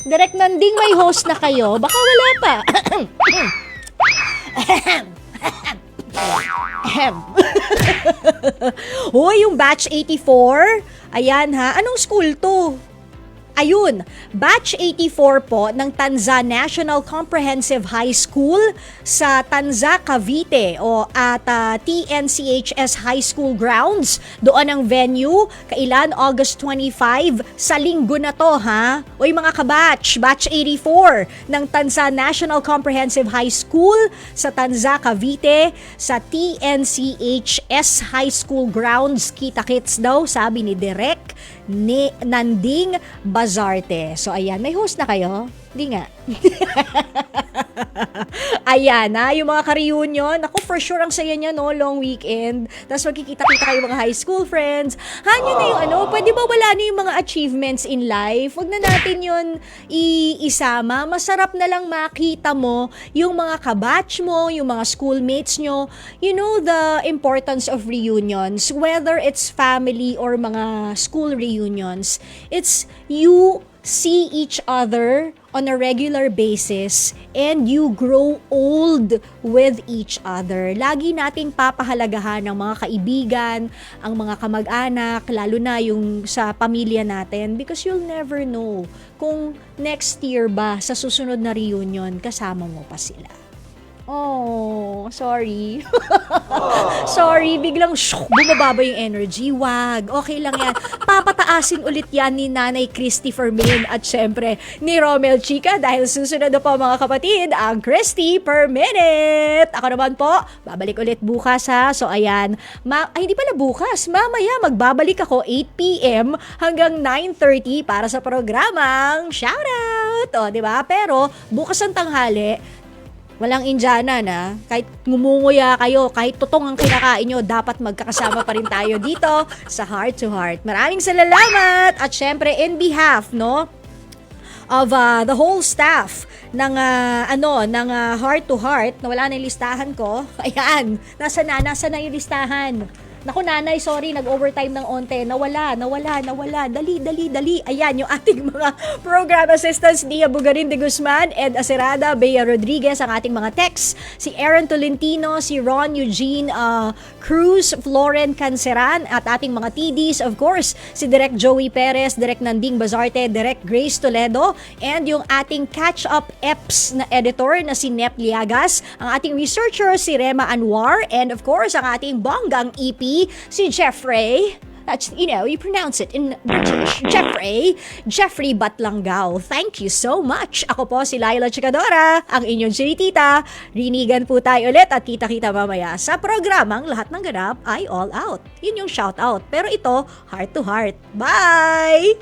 [SPEAKER 1] Direk Nanding, may host na kayo? Baka wala pa. Hoy, yung batch 84. Ayan ha, anong school to? Ayun, batch 84 po ng Tanza National Comprehensive High School sa Tanza, Cavite o at TNCHS High School grounds. Doon ang venue, kailan August 25 sa linggo na to ha. Oy mga kabatch, batch 84 ng Tanza National Comprehensive High School sa Tanza, Cavite sa TNCHS High School grounds. Kita-kits daw, sabi ni Direk ni Nanding Bazarte. So ayan, may host na kayo? Di nga. Ayan na, yung mga ka-reunion. Ako, for sure, ang saya niya, no? Long weekend. Tapos magkikita-kita kayo mga high school friends. Hanyo na yung pwede ba wala na yung mga achievements in life? Huwag na natin yun isama. Masarap na lang makita mo yung mga kabatch mo, yung mga schoolmates nyo. You know the importance of reunions, whether it's family or mga school reunions. It's you see each other on a regular basis and you grow old with each other. Lagi nating papahalagahan ng mga kaibigan, ang mga kamag-anak, lalo na yung sa pamilya natin because you'll never know kung next year ba sa susunod na reunion kasama mo pa sila. Oh, sorry. Sorry, biglang bumababa yung energy. Wag, okay lang yan. Papataasin ulit yan ni Nanay Christy Fermin at syempre ni Romel Chica dahil susunod na po mga kapatid ang Christy per minute. Ako naman po, babalik ulit bukas ha. So ayan, ay hindi pala bukas. Mamaya magbabalik ako 8 p.m. hanggang 9:30 para sa programang Shoutout. O, di ba? Pero bukas ang tanghali, walang Indiana na. Kahit ngumunguya kayo, kahit tutong ang kinakain nyo, dapat magkakasama pa rin tayo dito sa Heart to Heart. Maraming salamat! At syempre, in behalf, no, of the whole staff ng Heart to Heart, na wala na yung listahan ko. Ayan, nasa na yung listahan. Naku nanay, sorry, nag-overtime ng onte. Nawala. Dali. Ayan, yung ating mga program assistants, Nia Bugarin de Guzman, Ed Acerada, Bea Rodriguez, ang ating mga techs, si Aaron Tolentino, si Ron Eugene Cruz, Floren Canceran, at ating mga TDs, of course, si Direk Joey Perez, Direk Nanding Bazarte, Direk Grace Toledo, and yung ating catch-up EPS na editor na si Nep Liagas, ang ating researcher, si Rema Anwar, and of course, ang ating bonggang EP, si Jeffrey. That's, you pronounce it in British. Jeffrey Batlangao. Thank you so much. Ako po si Laila Chikadora, ang inyong chiritita. Rinigan po tayo ulit at kita-kita mamaya sa programang Lahat ng Ganap ay All Out. Yun yung shout out. Pero ito, heart to heart. Bye!